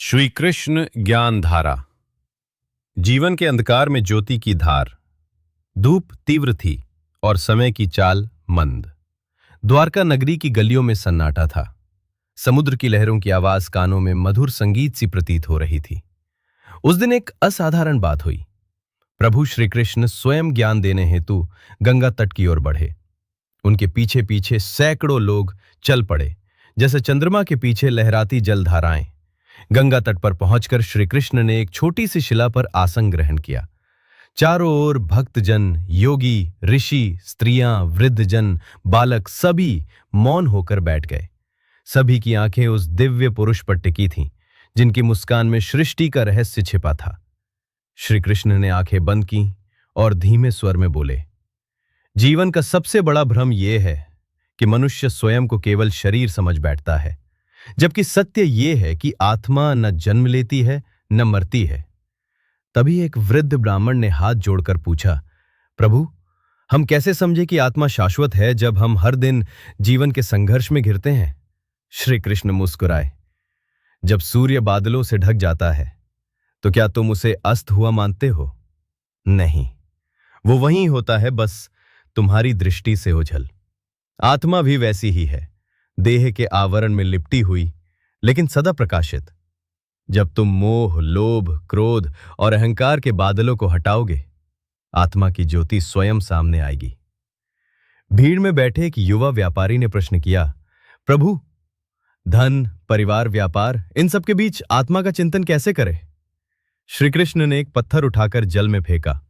श्री कृष्ण ज्ञान धारा। जीवन के अंधकार में ज्योति की धार। धूप तीव्र थी और समय की चाल मंद। द्वारका नगरी की गलियों में सन्नाटा था। समुद्र की लहरों की आवाज कानों में मधुर संगीत सी प्रतीत हो रही थी। उस दिन एक असाधारण बात हुई। प्रभु श्री कृष्ण स्वयं ज्ञान देने हेतु गंगा तट की ओर बढ़े। उनके पीछे पीछे सैकड़ों लोग चल पड़े, जैसे चंद्रमा के पीछे लहराती जलधाराएं। गंगा तट पर पहुंचकर श्री कृष्ण ने एक छोटी सी शिला पर आसन ग्रहण किया। चारों ओर भक्तजन, योगी, ऋषि, स्त्रियां, वृद्धजन, बालक सभी मौन होकर बैठ गए। सभी की आंखें उस दिव्य पुरुष पर टिकी थीं, जिनकी मुस्कान में सृष्टि का रहस्य छिपा था। श्री कृष्ण ने आंखें बंद की और धीमे स्वर में बोले, जीवन का सबसे बड़ा भ्रम यह है कि मनुष्य स्वयं को केवल शरीर समझ बैठता है, जबकि सत्य यह है कि आत्मा न जन्म लेती है न मरती है। तभी एक वृद्ध ब्राह्मण ने हाथ जोड़कर पूछा, प्रभु, हम कैसे समझे कि आत्मा शाश्वत है जब हम हर दिन जीवन के संघर्ष में घिरते हैं? श्री कृष्ण मुस्कुराए, जब सूर्य बादलों से ढक जाता है तो क्या तुम उसे अस्त हुआ मानते हो? नहीं, वो वहीं होता है, बस तुम्हारी दृष्टि से ओझल। आत्मा भी वैसी ही है, देह के आवरण में लिपटी हुई, लेकिन सदा प्रकाशित। जब तुम मोह, लोभ, क्रोध और अहंकार के बादलों को हटाओगे, आत्मा की ज्योति स्वयं सामने आएगी। भीड़ में बैठे एक युवा व्यापारी ने प्रश्न किया, प्रभु, धन, परिवार, व्यापार, इन सब के बीच आत्मा का चिंतन कैसे करें? श्री कृष्ण ने एक पत्थर उठाकर जल में फेंका।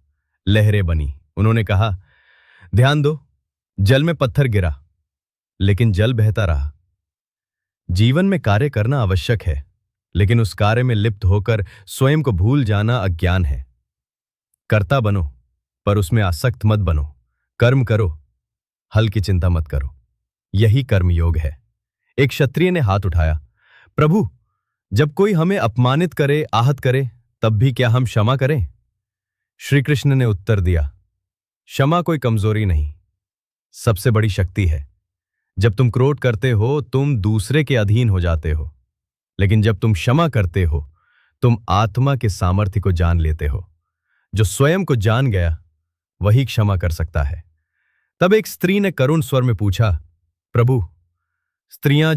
लहरें बनी। उन्होंने कहा, ध्यान दो। जल में पत्थर गिरा, लेकिन जल बहता रहा। जीवन में कार्य करना आवश्यक है, लेकिन उस कार्य में लिप्त होकर स्वयं को भूल जाना अज्ञान है। कर्ता बनो, पर उसमें आसक्त मत बनो। कर्म करो, हल की चिंता मत करो। यही कर्म योग है। एक क्षत्रिय ने हाथ उठाया, प्रभु, जब कोई हमें अपमानित करे, आहत करे, तब भी क्या हम क्षमा करें? श्री कृष्ण ने उत्तर दिया, क्षमा कोई कमजोरी नहीं, सबसे बड़ी शक्ति है। जब तुम क्रोध करते हो, तुम दूसरे के अधीन हो जाते हो, लेकिन जब तुम क्षमा करते हो, तुम आत्मा के सामर्थ्य को जान लेते हो। जो स्वयं को जान गया, वही क्षमा कर सकता है। तब एक स्त्री ने करुण स्वर में पूछा, प्रभु, स्त्रियां जो